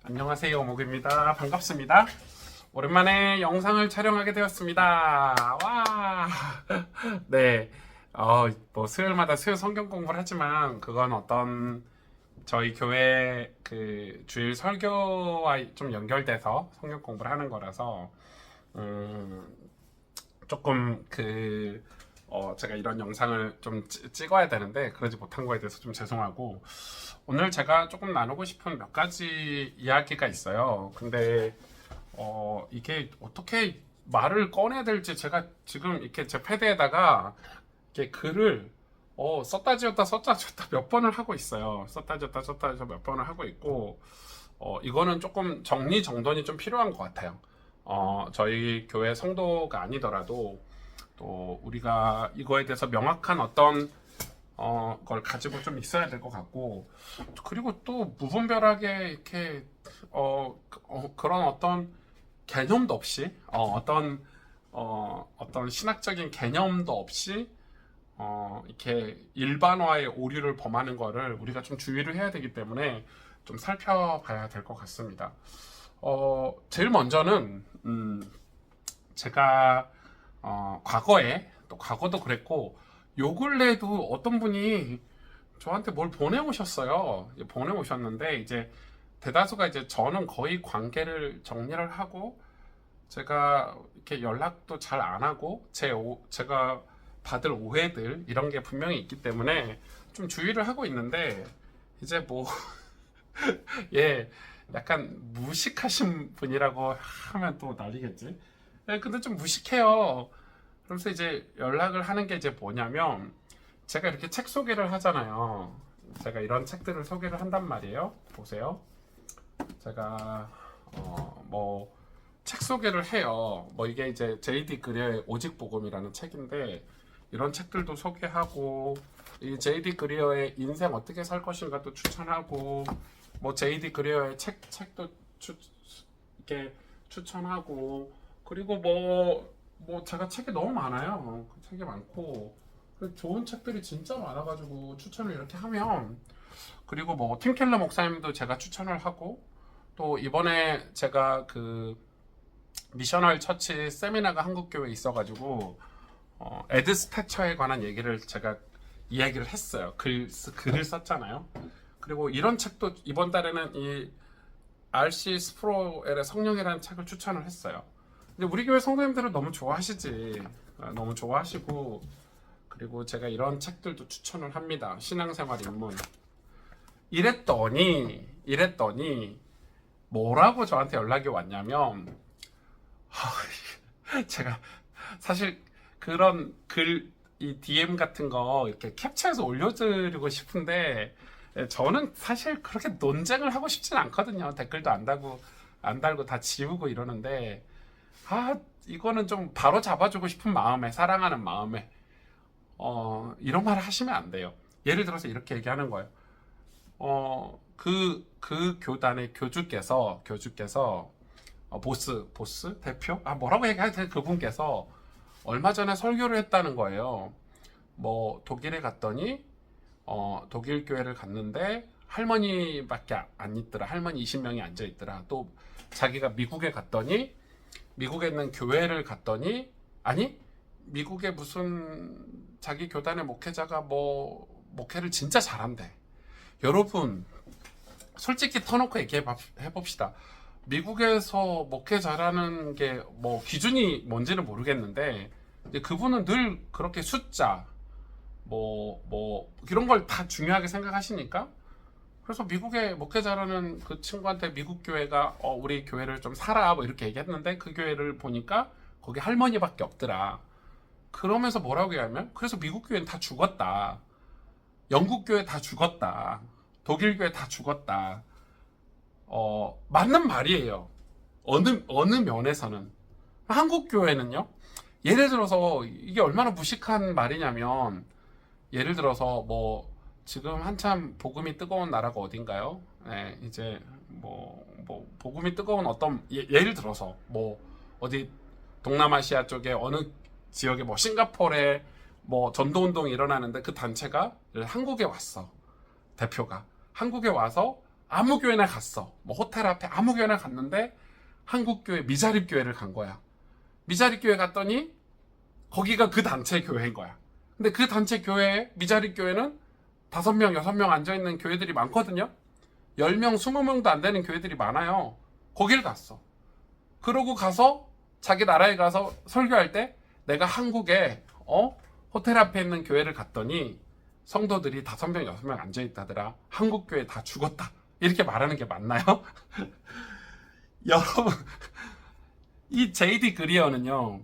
안녕하세요, 목입니다. 반갑습니다. 오랜만에 영상을 촬영하게 되었습니다. 와, 네, 뭐 수요일마다 수요 성경 공부를 하지만 그건 어떤 저희 교회 그 주일 설교와 좀 연결돼서 성경 공부를 하는 거라서 조금 제가 이런 영상을 좀 찍어야 되는데 그러지 못한 거에 대해서 좀 죄송하고, 오늘 제가 조금 나누고 싶은 몇 가지 이야기가 있어요. 근데 이게 어떻게 말을 꺼내야 될지, 제가 지금 이렇게 제 패드에다가 이렇게 글을 썼다 지웠다 몇 번을 하고 있어요. 썼다 지웠다 몇 번을 하고 있고, 이거는 조금 정리정돈이 좀 필요한 것 같아요. 저희 교회 성도가 아니더라도 또 우리가 이거에 대해서 명확한 어떤 걸 가지고 좀 있어야 될 것 같고, 그리고 또 무분별하게 이렇게 그런 어떤 개념도 없이 어떤 신학적인 개념도 없이 이렇게 일반화의 오류를 범하는 거를 우리가 좀 주의를 해야 되기 때문에 좀 살펴봐야 될 것 같습니다. 제일 먼저는 제가 과거에, 또 과거도 그랬고 요 근래에도 어떤 분이 저한테 뭘 보내오셨어요. 보내오셨는데, 이제 대다수가 이제 저는 거의 관계를 정리를 하고 제가 이렇게 연락도 잘 안 하고 제가 받을 오해들 이런 게 분명히 있기 때문에 좀 주의를 하고 있는데, 이제 뭐 예, 약간 무식하신 분이라고 하면 또 난리겠지. 예, 근데 좀 무식해요. 그래서 이제 연락을 하는 게 이제 뭐냐면, 제가 이렇게 책 소개를 하잖아요. 제가 이런 책들을 소개를 한단 말이에요. 보세요. 제가 뭐 책 소개를 해요. 뭐 이게 이제 J.D. 그리어의 오직 복음이라는 책인데, 이런 책들도 소개하고, 이 J.D. 그리어의 인생 어떻게 살 것인가도 추천하고, 뭐 J.D. 그리어의 책도 이렇게 추천하고, 그리고 뭐 제가 책이 너무 많아요. 책이 많고 좋은 책들이 진짜 많아가지고 추천을 이렇게 하면, 그리고 뭐 팀 켈러 목사님도 제가 추천을 하고, 또 이번에 제가 그 미셔널 처치 세미나가 한국교회에 있어가지고 에드 스태처에 관한 얘기를 제가 이야기를 했어요. 글을 썼잖아요. 그리고 이런 책도 이번 달에는 이 R.C. 스프로엘의 성령이라는 책을 추천을 했어요. 근데 우리 교회 성도님들은 너무 좋아하시지. 너무 좋아하시고, 그리고 제가 이런 책들도 추천을 합니다. 신앙생활 입문. 이랬더니 뭐라고 저한테 연락이 왔냐면, 제가 사실 그런 이 DM 같은 거 이렇게 캡처해서 올려드리고 싶은데, 저는 사실 그렇게 논쟁을 하고 싶진 않거든요. 댓글도 안 달고 다 지우고 이러는데, 이거는 좀 바로 잡아주고 싶은 마음에, 사랑하는 마음에 이런 말을 하시면 안 돼요. 예를 들어서 이렇게 얘기하는 거예요. 그 교단의 교주께서 보스 대표, 뭐라고 얘기해야 돼, 그분께서 얼마 전에 설교를 했다는 거예요. 뭐 독일에 갔더니 독일 교회를 갔는데 할머니밖에 안 있더라. 할머니 20명이 앉아 있더라. 또 자기가 미국에 갔더니, 미국에 있는 교회를 갔더니, 아니, 미국에 무슨 자기 교단의 목회자가 뭐 목회를 진짜 잘한대. 여러분, 솔직히 터놓고 얘기해 봅시다. 미국에서 목회 잘하는 게 뭐 기준이 뭔지는 모르겠는데, 그분은 늘 그렇게 숫자 뭐 이런 걸 다 중요하게 생각하시니까, 그래서 미국에 목회 잘하는 그 친구한테 미국 교회가 우리 교회를 좀 사라 뭐 이렇게 얘기했는데, 그 교회를 보니까 거기 할머니밖에 없더라. 그러면서 뭐라고 얘기하면, 그래서 미국 교회는 다 죽었다. 영국 교회 다 죽었다. 독일 교회 다 죽었다. 맞는 말이에요. 어느 면에서는. 한국 교회는요, 예를 들어서 이게 얼마나 무식한 말이냐면, 예를 들어서 뭐 지금 한참 복음이 뜨거운 나라가 어딘가요? 네, 이제 뭐 복음이 뜨거운 어떤 예를 들어서 뭐 어디 동남아시아 쪽에 어느 지역에 뭐 싱가포르에 뭐 전도운동이 일어나는데, 그 단체가 한국에 왔어. 대표가 한국에 와서 아무 교회나 갔어. 뭐 호텔 앞에 아무 교회나 갔는데 한국교회 미자립교회를 간 거야. 미자립교회 갔더니 거기가 그 단체 교회인 거야. 근데 그 단체 교회에 미자립교회는 5명, 6명 앉아있는 교회들이 많거든요. 10명, 20명도 안 되는 교회들이 많아요. 거길 갔어. 그러고 가서 자기 나라에 가서 설교할 때 내가 한국에 호텔 앞에 있는 교회를 갔더니 성도들이 5명, 6명 앉아있다더라. 한국교회 다 죽었다. 이렇게 말하는 게 맞나요? 여러분, 이 J.D. 그리어는요,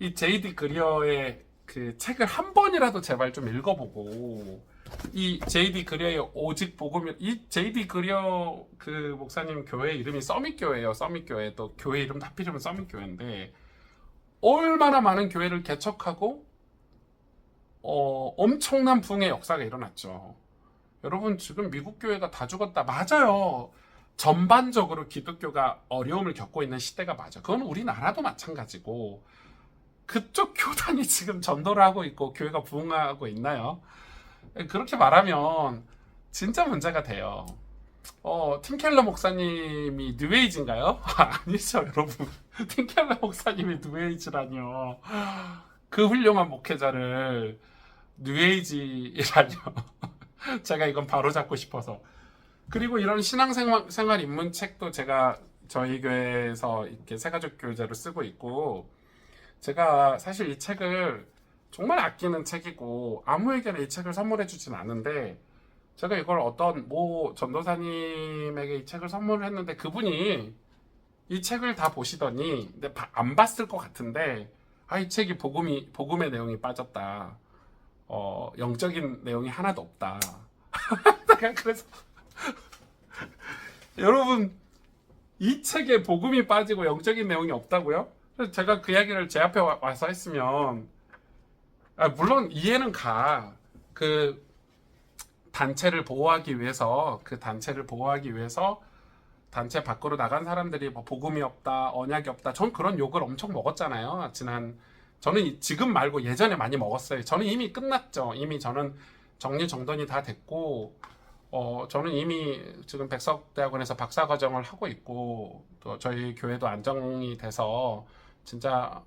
이 J.D. 그리어의 그 책을 한 번이라도 제발 좀 읽어보고, 이 J.D. 그리어의 오직 복음이, 이 J.D. 그리어 그 목사님 교회 이름이 서밋교회예요. 서밋교회. 또 교회 이름도 하필이면 서밋교회인데, 얼마나 많은 교회를 개척하고, 엄청난 부흥의 역사가 일어났죠. 여러분, 지금 미국 교회가 다 죽었다. 맞아요. 전반적으로 기독교가 어려움을 겪고 있는 시대가 맞아. 그건 우리나라도 마찬가지고, 그쪽 교단이 지금 전도를 하고 있고 교회가 부흥하고 있나요? 그렇게 말하면 진짜 문제가 돼요. 팀켈러 목사님이 뉴에이지인가요? 아니죠, 여러분. 팀켈러 목사님이 뉴에이지라뇨. 그 훌륭한 목회자를 뉴에이지라뇨. 제가 이건 바로 잡고 싶어서. 그리고 이런 신앙생활 입문책도 제가 저희 교회에서 이렇게 새가족 교재로 쓰고 있고, 제가 사실 이 책을 정말 아끼는 책이고 아무에게나 이 책을 선물해 주진 않은데, 제가 이걸 어떤 모 전도사님에게 이 책을 선물을 했는데 그분이 이 책을 다 보시더니, 근데 안 봤을 것 같은데, 이 책이 복음의 내용이 빠졌다. 영적인 내용이 하나도 없다. 그래서 여러분, 이 책에 복음이 빠지고 영적인 내용이 없다고요? 그래서 제가 그 이야기를 제 앞에 와서 했으면, 물론 이해는 가. 그 단체를 보호하기 위해서 단체 밖으로 나간 사람들이 뭐 복음이 없다, 언약이 없다. 전 그런 욕을 엄청 먹었잖아요. 저는 지금 말고 예전에 많이 먹었어요. 저는 이미 끝났죠. 이미 저는 정리정돈이 다 됐고, 저는 이미 지금 백석대학원에서 박사과정을 하고 있고, 또 저희 교회도 안정이 돼서 진짜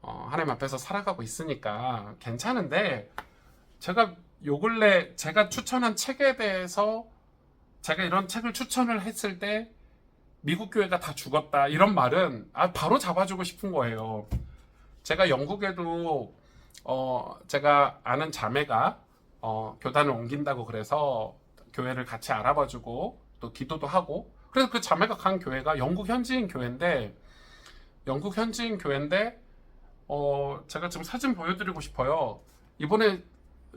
하나님 앞에서 살아가고 있으니까 괜찮은데, 제가 요 근래 제가 추천한 책에 대해서, 제가 이런 책을 추천을 했을 때 미국 교회가 다 죽었다 이런 말은 바로 잡아주고 싶은 거예요. 제가 영국에도 제가 아는 자매가 교단을 옮긴다고 그래서 교회를 같이 알아봐주고 또 기도도 하고, 그래서 그 자매가 간 교회가 영국 현지인 교회인데 제가 지금 사진 보여드리고 싶어요. 이번에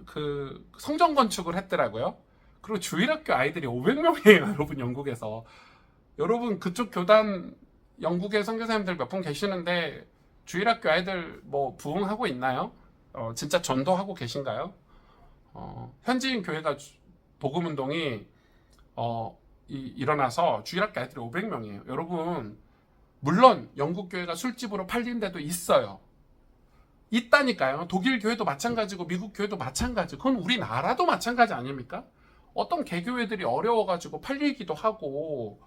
그 성전 건축을 했더라고요. 그리고 주일학교 아이들이 500명이에요, 여러분. 영국에서. 여러분, 그쪽 교단 영국의 선교사님들 몇 분 계시는데 주일학교 아이들 뭐 부흥하고 있나요? 진짜 전도하고 계신가요? 현지인 교회가 복음운동이 일어나서 주일학교 아이들이 500명이에요. 여러분, 물론 영국 교회가 술집으로 팔린 데도 있어요. 있다니까요. 독일 교회도 마찬가지고 미국 교회도 마찬가지. 그건 우리나라도 마찬가지 아닙니까? 어떤 개교회들이 어려워가지고 팔리기도 하고,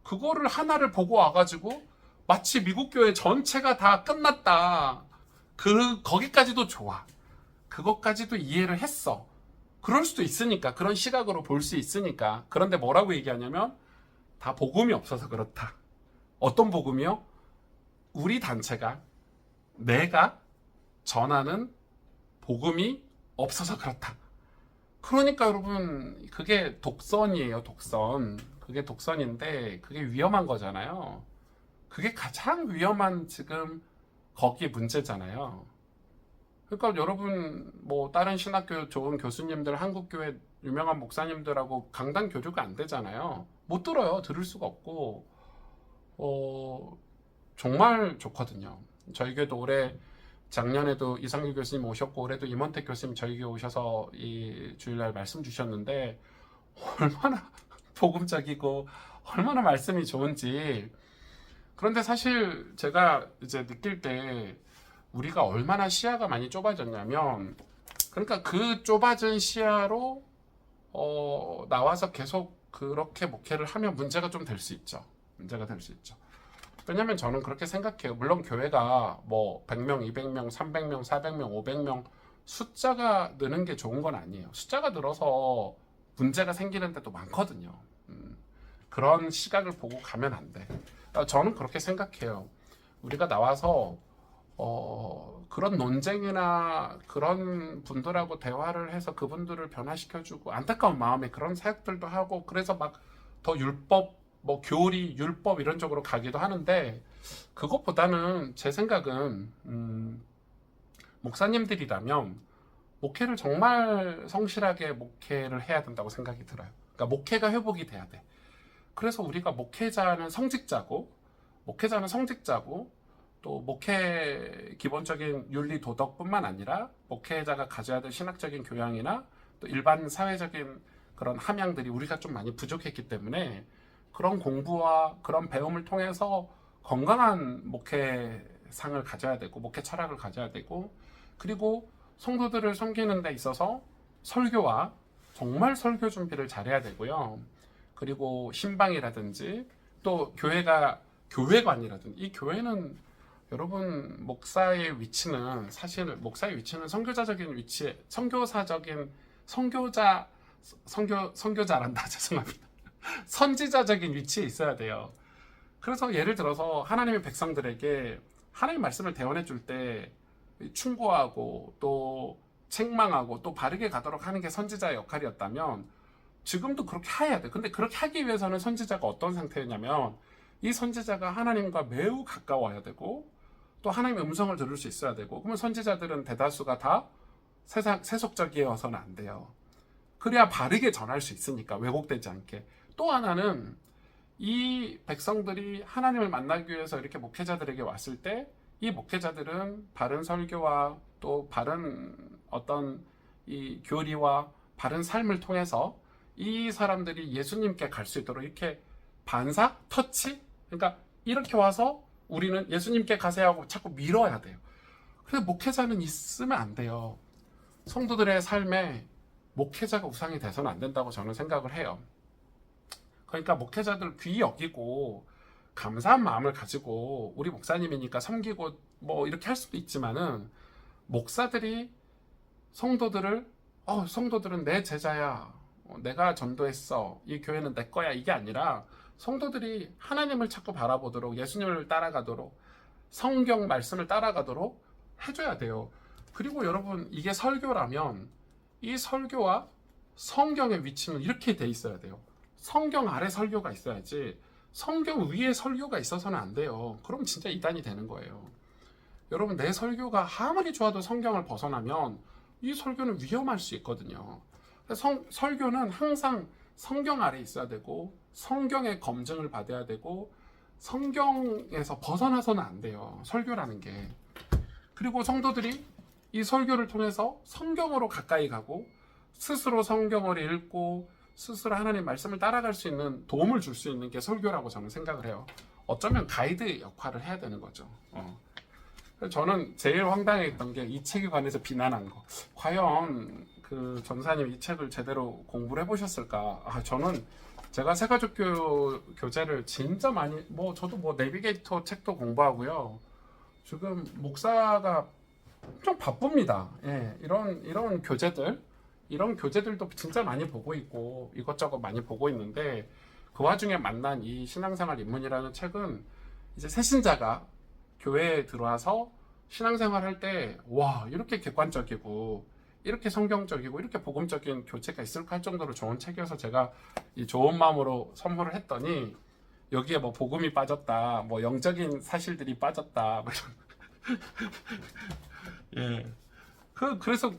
그거를 하나를 보고 와가지고 마치 미국 교회 전체가 다 끝났다. 거기까지도 좋아. 그것까지도 이해를 했어. 그럴 수도 있으니까. 그런 시각으로 볼 수 있으니까. 그런데 뭐라고 얘기하냐면, 다 복음이 없어서 그렇다. 어떤 복음이요? 우리 단체가, 내가 전하는 복음이 없어서 그렇다. 그러니까 여러분, 그게 독선이에요, 독선. 그게 독선인데, 그게 위험한 거잖아요. 그게 가장 위험한 지금 거기 문제잖아요. 그러니까 여러분, 뭐 다른 신학교 좋은 교수님들, 한국교회 유명한 목사님들하고 강단 교류가 안 되잖아요. 못 들어요. 들을 수가 없고. 정말 좋거든요. 저희 교회도 작년에도 이상규 교수님 오셨고, 올해도 임원택 교수님 저희 교회 오셔서 이 주일날 말씀 주셨는데, 얼마나 복음적이고 얼마나 말씀이 좋은지. 그런데 사실 제가 이제 느낄 때 우리가 얼마나 시야가 많이 좁아졌냐면, 그러니까 그 좁아진 시야로 나와서 계속 그렇게 목회를 하면 문제가 좀 될 수 있죠. 문제가 될 수 있죠. 왜냐면 저는 그렇게 생각해요. 물론 교회가 뭐 100명, 200명, 300명, 400명, 500명 숫자가 느는 게 좋은 건 아니에요. 숫자가 늘어서 문제가 생기는 데도 많거든요. 그런 시각을 보고 가면 안 돼. 저는 그렇게 생각해요. 우리가 나와서 그런 논쟁이나 그런 분들하고 대화를 해서 그분들을 변화시켜주고 안타까운 마음에 그런 사역들도 하고 그래서 막 더 율법 뭐 교리 율법 이런 쪽으로 가기도 하는데 그것보다는 제 생각은 목사님들이라면 목회를 정말 성실하게 목회를 해야 된다고 생각이 들어요. 그러니까 목회가 회복이 돼야 돼. 그래서 우리가 목회자는 성직자고 또 목회 기본적인 윤리 도덕뿐만 아니라 목회자가 가져야 될 신학적인 교양이나 또 일반 사회적인 그런 함양들이 우리가 좀 많이 부족했기 때문에 그런 공부와 그런 배움을 통해서 건강한 목회상을 가져야 되고 목회 철학을 가져야 되고 그리고 성도들을 섬기는 데 있어서 설교와 정말 설교 준비를 잘해야 되고요. 그리고 신방이라든지 또 교회관이라든지 이 교회는 여러분 목사의 위치는 사실 목사의 위치는 선교사적인 위치에 선교자란다 죄송합니다. 선지자적인 위치에 있어야 돼요. 그래서 예를 들어서 하나님의 백성들에게 하나님의 말씀을 대언해 줄 때 충고하고 또 책망하고 또 바르게 가도록 하는 게 선지자의 역할이었다면 지금도 그렇게 해야 돼. 근데 그렇게 하기 위해서는 선지자가 어떤 상태냐면 이 선지자가 하나님과 매우 가까워야 되고 또 하나님의 음성을 들을 수 있어야 되고 그러면 선지자들은 대다수가 다 세속적이어서는 안 돼요. 그래야 바르게 전할 수 있으니까 왜곡되지 않게. 또 하나는 이 백성들이 하나님을 만나기 위해서 이렇게 목회자들에게 왔을 때 이 목회자들은 바른 설교와 또 바른 어떤 이 교리와 바른 삶을 통해서 이 사람들이 예수님께 갈 수 있도록 이렇게 반사, 터치, 그러니까 이렇게 와서 우리는 예수님께 가세요 하고 자꾸 밀어야 돼요. 그래서 목회자는 있으면 안 돼요. 성도들의 삶에 목회자가 우상이 돼서는 안 된다고 저는 생각을 해요. 그러니까 목회자들 귀히 여기고 감사한 마음을 가지고 우리 목사님이니까 섬기고 뭐 이렇게 할 수도 있지만은 목사들이 성도들은 내 제자야. 내가 전도했어. 이 교회는 내 거야. 이게 아니라 성도들이 하나님을 자꾸 바라보도록 예수님을 따라가도록 성경 말씀을 따라가도록 해줘야 돼요. 그리고 여러분 이게 설교라면 이 설교와 성경의 위치는 이렇게 돼 있어야 돼요. 성경 아래 설교가 있어야지 성경 위에 설교가 있어서는 안 돼요. 그럼 진짜 이단이 되는 거예요. 여러분 내 설교가 아무리 좋아도 성경을 벗어나면 이 설교는 위험할 수 있거든요. 설교는 항상 성경 아래 있어야 되고 성경의 검증을 받아야 되고 성경에서 벗어나서는 안 돼요. 설교라는 게. 그리고 성도들이 이 설교를 통해서 성경으로 가까이 가고 스스로 성경을 읽고 스스로 하나님 말씀을 따라갈 수 있는 도움을 줄 수 있는 게 설교라고 저는 생각을 해요. 어쩌면 가이드 역할을 해야 되는 거죠. 저는 제일 황당했던 게 이 책에 관해서 비난한 거. 과연 그 전사님 이 책을 제대로 공부를 해보셨을까? 저는 제가 세가족교 교재를 진짜 많이 저도 내비게이터 책도 공부하고요. 지금 목사가 좀 바쁩니다. 예, 이런 교재들도 진짜 많이 보고 있고 이것저것 많이 보고 있는데 그 와중에 만난 이 신앙생활 입문이라는 책은 이제 새신자가 교회에 들어와서 신앙생활 할 때 와 이렇게 객관적이고 이렇게 성경적이고 이렇게 복음적인 교재가 있을까 할 정도로 좋은 책이어서 제가 이 좋은 마음으로 선물을 했더니 여기에 복음이 빠졌다, 영적인 사실들이 빠졌다, 예. 그래서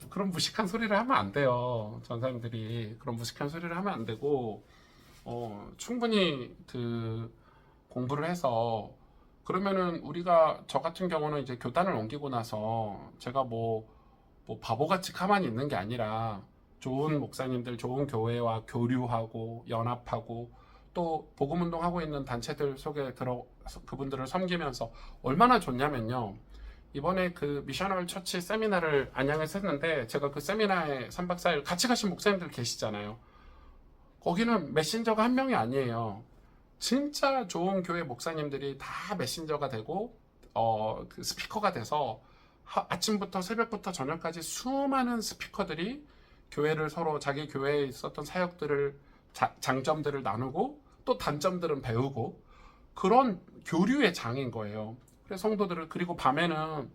그런 무식한 소리를 하면 안 돼요. 전사님들이 그런 무식한 소리를 하면 안 되고 충분히 공부를 해서 그러면은 우리가 저 같은 경우는 이제 교단을 옮기고 나서 제가 바보같이 가만히 있는 게 아니라 좋은 목사님들, 좋은 교회와 교류하고 연합하고 또 복음운동하고 있는 단체들 속에 들어서 그분들을 섬기면서 얼마나 좋냐면요. 이번에 그 미셔널 처치 세미나를 안양에서 했는데 제가 그 세미나에 3박 4일 같이 가신 목사님들 계시잖아요. 거기는 메신저가 한 명이 아니에요. 진짜 좋은 교회 목사님들이 다 메신저가 되고 그 스피커가 돼서 아침부터 새벽부터 저녁까지 수많은 스피커들이 교회를 서로 자기 교회에 있었던 사역들을 장점들을 나누고 또 단점들은 배우고 그런 교류의 장인 거예요. 그래서 성도들을 그리고 밤에는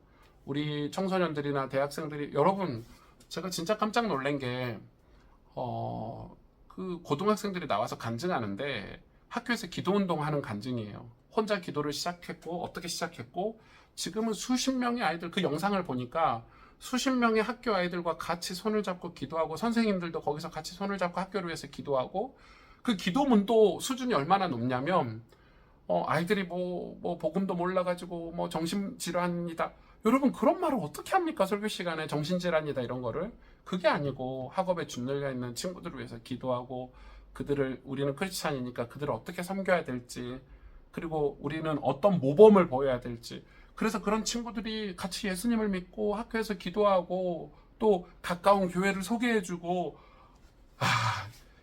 우리 청소년들이나 대학생들이 여러분 제가 진짜 깜짝 놀란 게 그 고등학생들이 나와서 간증하는데 학교에서 기도 운동하는 간증이에요. 혼자 기도를 시작했고 어떻게 시작했고 지금은 수십 명의 아이들 그 영상을 보니까 수십 명의 학교 아이들과 같이 손을 잡고 기도하고 선생님들도 거기서 같이 손을 잡고 학교를 위해서 기도하고 그 기도문도 수준이 얼마나 높냐면 아이들이 뭐 복음도 몰라가지고 뭐 정신질환이다. 여러분 그런 말을 어떻게 합니까? 설교 시간에 정신질환이다 이런 거를. 그게 아니고 학업에 준열려 있는 친구들을 위해서 기도하고 그들을 우리는 크리스찬이니까 그들을 어떻게 섬겨야 될지 그리고 우리는 어떤 모범을 보여야 될지 그래서 그런 친구들이 같이 예수님을 믿고 학교에서 기도하고 또 가까운 교회를 소개해주고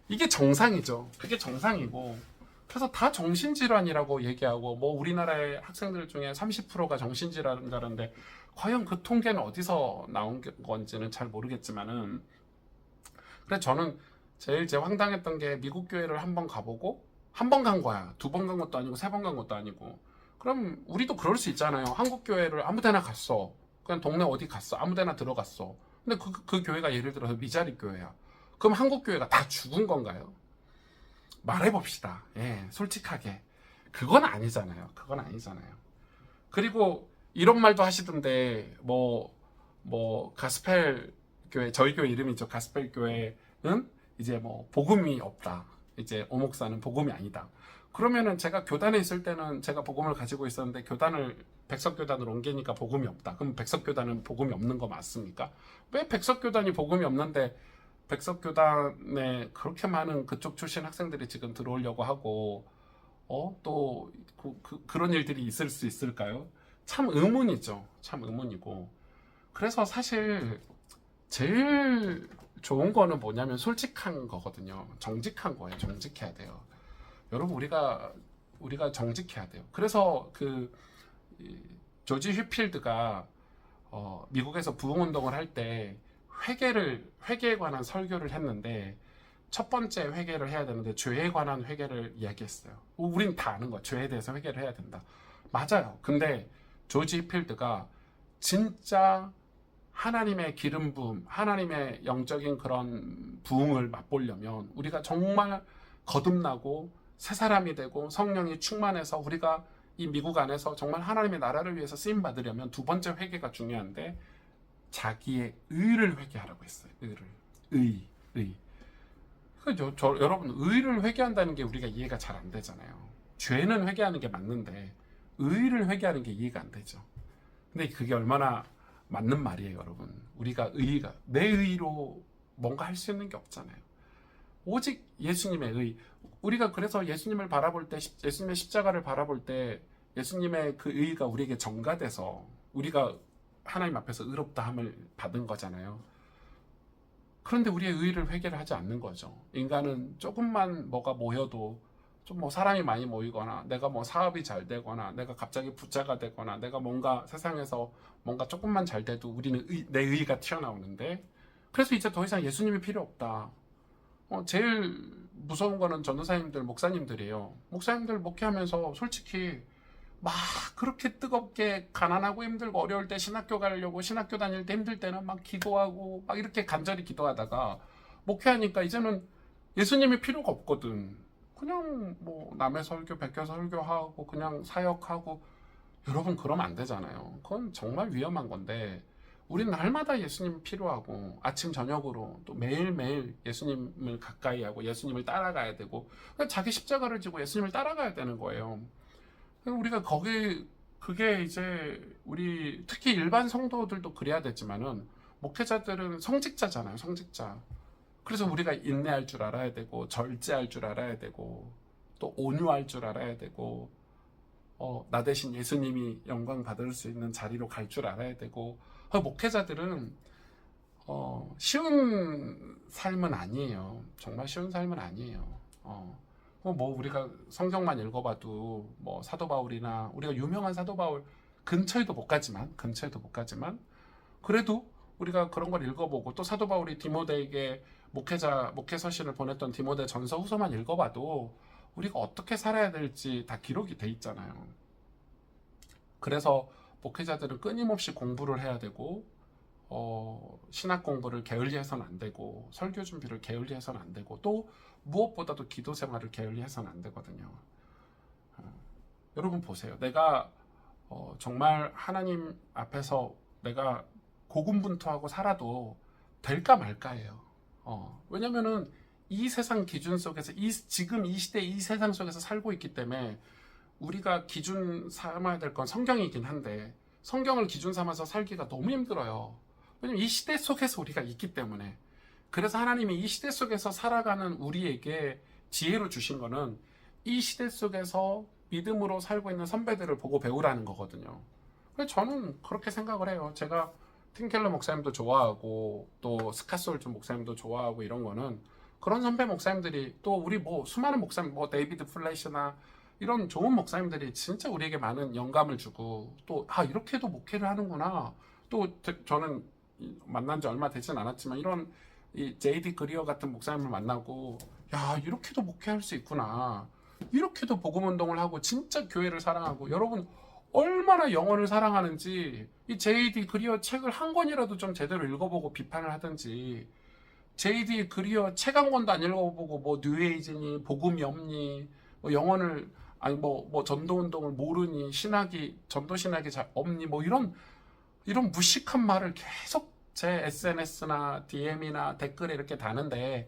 이게 정상이죠. 그게 정상이고 그래서 다 정신질환이라고 얘기하고 뭐 우리나라의 학생들 중에 30%가 정신질환자라는데 과연 그 통계는 어디서 나온 건지는 잘 모르겠지만은 그래서 저는 제일 황당했던 게 미국 교회를 한 번 가보고 한 번 간 거야. 두 번 간 것도 아니고 세 번 간 것도 아니고 그럼 우리도 그럴 수 있잖아요. 한국 교회를 아무 데나 갔어. 그냥 동네 어디 갔어. 아무 데나 들어갔어. 근데 그 교회가 예를 들어서 미자리 교회야. 그럼 한국 교회가 다 죽은 건가요? 말해봅시다. 예, 솔직하게. 그건 아니잖아요. 그건 아니잖아요. 그리고 이런 말도 하시던데 가스펠 교회 저희 교회 이름이죠. 가스펠 교회는 이제 뭐 복음이 없다. 이제 오목사는 복음이 아니다. 그러면은 제가 교단에 있을 때는 제가 복음을 가지고 있었는데 교단을 백석교단으로 옮기니까 복음이 없다. 그럼 백석교단은 복음이 없는 거 맞습니까? 왜 백석교단이 복음이 없는데 백석교단에 그렇게 많은 그쪽 출신 학생들이 지금 들어오려고 하고 또 그런 일들이 있을 수 있을까요? 참 의문이죠. 참 의문이고 그래서 사실 제일 좋은 거는 뭐냐면 솔직한 거거든요. 정직한 거예요. 정직해야 돼요. 여러분 우리가 정직해야 돼요. 그래서 조지 휴필드가 미국에서 부흥운동을 할 때 회개에 관한 설교를 했는데 첫 번째 회개를 해야 되는데 죄에 관한 회개를 이야기했어요. 우린 다 아는 거야. 죄에 대해서 회개를 해야 된다. 맞아요. 근데 조지 휴필드가 진짜 하나님의 기름 부음, 하나님의 영적인 그런 부흥을 맛보려면 우리가 정말 거듭나고 새 사람이 되고 성령이 충만해서 우리가 이 미국 안에서 정말 하나님의 나라를 위해서 쓰임 받으려면 두 번째 회개가 중요한데 자기의 의를 회개하라고 했어요. 의. 그죠? 여러분 의를 회개한다는 게 우리가 이해가 잘 안 되잖아요. 죄는 회개하는 게 맞는데 의를 회개하는 게 이해가 안 되죠. 근데 그게 얼마나 맞는 말이에요, 여러분. 우리가 내 의로 뭔가 할 수 있는 게 없잖아요. 오직 예수님의 의. 우리가 그래서 예수님을 바라볼 때, 예수님의 십자가를 바라볼 때 예수님의 그 의가 우리에게 전가돼서 우리가 하나님 앞에서 의롭다함을 받은 거잖아요. 그런데 우리의 의를 회개를 하지 않는 거죠. 인간은 조금만 뭐가 모여도 좀 뭐 사람이 많이 모이거나 내가 뭐 사업이 잘 되거나 내가 갑자기 부자가 되거나 내가 뭔가 세상에서 뭔가 조금만 잘 돼도 우리는 내 의가 튀어나오는데 그래서 이제 더 이상 예수님이 필요 없다. 제일 무서운 거는 전도사님들, 목사님들이에요. 목사님들 목회하면서 솔직히 막 그렇게 뜨겁게 가난하고 힘들고 어려울 때 신학교 가려고 신학교 다닐 때 힘들 때는 막 기도하고 막 이렇게 간절히 기도하다가 목회하니까 이제는 예수님이 필요가 없거든. 그냥 뭐 남의 설교, 백교 설교하고 그냥 사역하고 여러분 그러면 안 되잖아요. 그건 정말 위험한 건데 우리는 날마다 예수님 필요하고 아침 저녁으로 또 매일매일 예수님을 가까이 하고 예수님을 따라가야 되고 자기 십자가를 지고 예수님을 따라가야 되는 거예요. 우리가 그게 이제 우리 특히 일반 성도들도 그래야 되지만은 목회자들은 성직자잖아요. 성직자. 그래서 우리가 인내할 줄 알아야 되고 절제할 줄 알아야 되고 또 온유할 줄 알아야 되고 나 대신 예수님이 영광 받을 수 있는 자리로 갈 줄 알아야 되고 목회자들은 쉬운 삶은 아니에요. 정말 쉬운 삶은 아니에요. 뭐 우리가 성경만 읽어봐도 뭐 사도 바울이나 우리가 유명한 사도 바울 근처에도 못 가지만 그래도 우리가 그런 걸 읽어보고 또 사도 바울이 디모데에게 목회 서신을 보냈던 디모데 전서 후서만 읽어봐도 우리가 어떻게 살아야 될지 다 기록이 돼 있잖아요. 그래서 목회자들은 끊임없이 공부를 해야 되고 신학 공부를 게을리해서는 안 되고 설교 준비를 게을리해서는 안 되고 또 무엇보다도 기도 생활을 게을리해서는 안 되거든요. 여러분 보세요. 내가 정말 하나님 앞에서 내가 고군분투하고 살아도 될까 말까예요. 왜냐면은 이 세상 기준 속에서 지금 이 시대 이 세상 속에서 살고 있기 때문에 우리가 기준 삼아야 될 건 성경이긴 한데 성경을 기준 삼아서 살기가 너무 힘들어요. 왜냐면 이 시대 속에서 우리가 있기 때문에. 그래서 하나님이 이 시대 속에서 살아가는 우리에게 지혜로 주신 거는 이 시대 속에서 믿음으로 살고 있는 선배들을 보고 배우라는 거거든요. 그래서 저는 그렇게 생각을 해요. 제가 팀켈러 목사님도 좋아하고 또 스카솔 목사님도 좋아하고 이런 거는 그런 선배 목사님들이 또 우리 뭐 수많은 목사님 뭐 데이비드 플래시나 이런 좋은 목사님들이 진짜 우리에게 많은 영감을 주고 또 이렇게도 목회를 하는구나. 또 저는 만난 지 얼마 되진 않았지만 이런 이 제이디 그리어 같은 목사님을 만나고 야 이렇게도 목회할 수 있구나. 이렇게도 복음 운동을 하고 진짜 교회를 사랑하고 여러분 얼마나 영혼을 사랑하는지 이 제이디 그리어 책을 한 권이라도 좀 제대로 읽어보고 비판을 하든지 제이디 그리어 책 한 권도 안 읽어보고 뭐 뉴에이지니 복음이 없니 뭐 영혼을 아니 뭐 전도 운동을 모르니 전도 신학이 잘 없니 뭐 이런 무식한 말을 계속 제 SNS나 DM이나 댓글에 이렇게 다는데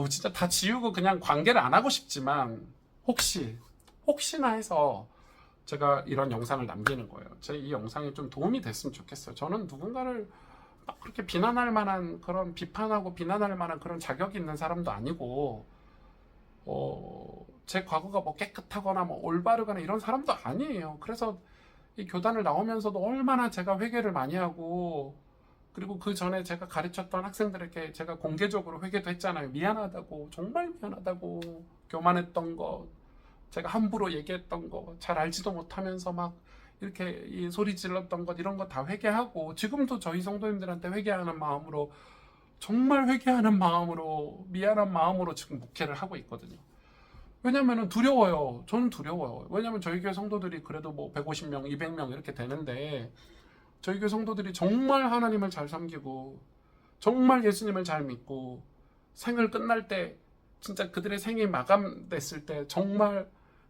진짜 다 지우고 그냥 관계를 안 하고 싶지만 혹시나 해서 제가 이런 영상을 남기는 거예요. 제 이 영상이 좀 도움이 됐으면 좋겠어요. 저는 누군가를 막 그렇게 비난할 만한 그런 비판하고 비난할 만한 그런 자격이 있는 사람도 아니고 제 과거가 뭐 깨끗하거나 뭐 올바르거나 이런 사람도 아니에요. 그래서 이 교단을 나오면서도 얼마나 제가 회개를 많이 하고 그리고 그 전에 제가 가르쳤던 학생들에게 제가 공개적으로 회개도 했잖아요. 미안하다고 정말 미안하다고 교만했던 것 제가 함부로 얘기했던 거 잘 알지도 못하면서 막 이렇게 이 소리 질렀던 것 이런 거 다 회개하고 지금도 저희 성도님들한테 회개하는 마음으로 정말 회개하는 마음으로 미안한 마음으로 지금 목회를 하고 있거든요. 왜냐면은 두려워요. 저는 두려워요. 왜냐면 저희 교회 성도들이 그래도 뭐 150명, 200명 이렇게 되는데 저희 교회 성도들이 정말 하나님을 잘 섬기고 정말 예수님을 잘 믿고 생을 끝날 때 진짜 그들의 생이 마감됐을 때 정말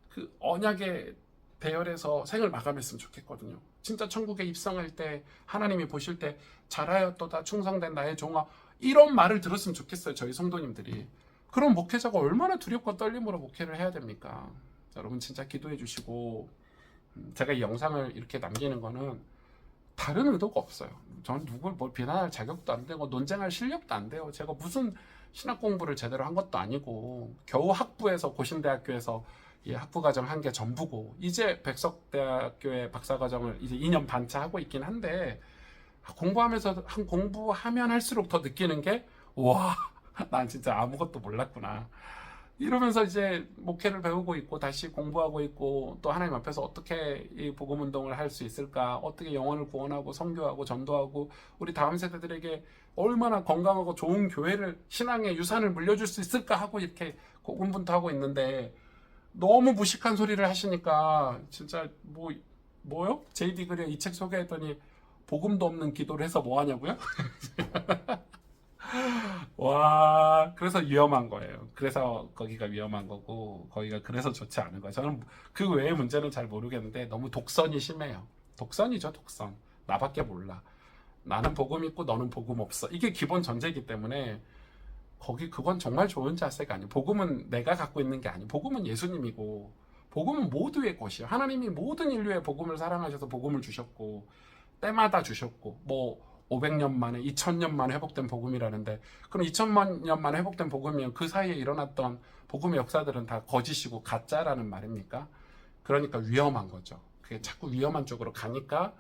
그 언약의 대열에서 생을 마감했으면 좋겠거든요. 진짜 천국에 입성할 때 하나님이 보실 때 잘하였도다 충성된 나의 종아 이런 말을 들었으면 좋겠어요. 저희 성도님들이. 그럼 목회자가 얼마나 두렵고 떨림으로 목회를 해야 됩니까? 여러분 진짜 기도해 주시고 제가 이 영상을 이렇게 남기는 거는 다른 의도가 없어요. 저는 누굴 뭘 비난할 자격도 안 되고 논쟁할 실력도 안 돼요. 제가 무슨 신학 공부를 제대로 한 것도 아니고 겨우 학부에서 고신대학교에서 학부과정 한 게 전부고 이제 백석대학교의 박사과정을 이제 2년 반차 하고 있긴 한데 공부하면 할수록 더 느끼는 게 와, 난 진짜 아무것도 몰랐구나. 이러면서 이제 목회를 배우고 있고 다시 공부하고 있고 또 하나님 앞에서 어떻게 이 복음 운동을 할 수 있을까, 어떻게 영혼을 구원하고 선교하고 전도하고 우리 다음 세대들에게 얼마나 건강하고 좋은 교회를 신앙의 유산을 물려줄 수 있을까 하고 이렇게 고군분투하고 있는데 너무 무식한 소리를 하시니까 진짜 뭐요? 제이디 그리어 이 책 소개했더니 복음도 없는 기도를 해서 뭐 하냐고요? 와, 그래서 위험한 거예요. 그래서 거기가 위험한 거고, 거기가 그래서 좋지 않은 거예요. 저는 그 외의 문제는 잘 모르겠는데, 너무 독선이 심해요. 독선이죠, 독선. 나밖에 몰라. 나는 복음 있고, 너는 복음 없어. 이게 기본 전제이기 때문에, 그건 정말 좋은 자세가 아니에요. 복음은 내가 갖고 있는 게 아니에요. 복음은 예수님이고, 복음은 모두의 것이에요. 하나님이 모든 인류의 복음을 사랑하셔서 복음을 주셨고, 때마다 주셨고, 500년 만에 2000년 만에 회복된 복음이라는데 그럼 2000년 만에 회복된 복음이면 그 사이에 일어났던 복음의 역사들은 다 거짓이고 가짜라는 말입니까? 그러니까 위험한 거죠. 그게 자꾸 위험한 쪽으로 가니까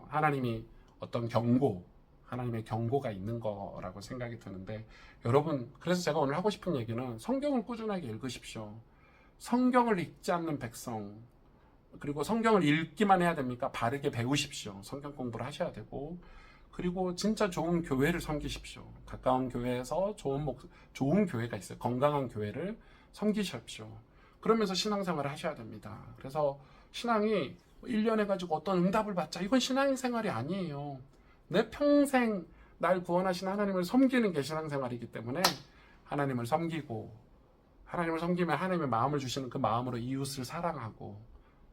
하나님이 어떤 경고 하나님의 경고가 있는 거라고 생각이 드는데, 여러분, 그래서 제가 오늘 하고 싶은 얘기는 성경을 꾸준하게 읽으십시오. 성경을 읽지 않는 백성, 그리고 성경을 읽기만 해야 됩니까? 바르게 배우십시오. 성경 공부를 하셔야 되고, 그리고 진짜 좋은 교회를 섬기십시오. 가까운 교회에서 좋은 교회가 있어요. 건강한 교회를 섬기십시오. 그러면서 신앙생활을 하셔야 됩니다. 그래서 신앙이 1년 해가지고 어떤 응답을 받자, 이건 신앙생활이 아니에요. 내 평생 날 구원하신 하나님을 섬기는 게 신앙생활이기 때문에, 하나님을 섬기고, 하나님을 섬기면 하나님의 마음을 주시는 그 마음으로 이웃을 사랑하고,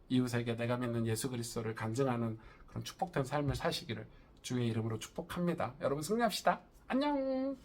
이웃에게 내가 믿는 예수 그리스도를 간증하는 그런 축복된 삶을 사시기를 주의 이름으로 축복합니다. 여러분 승리합시다. 안녕.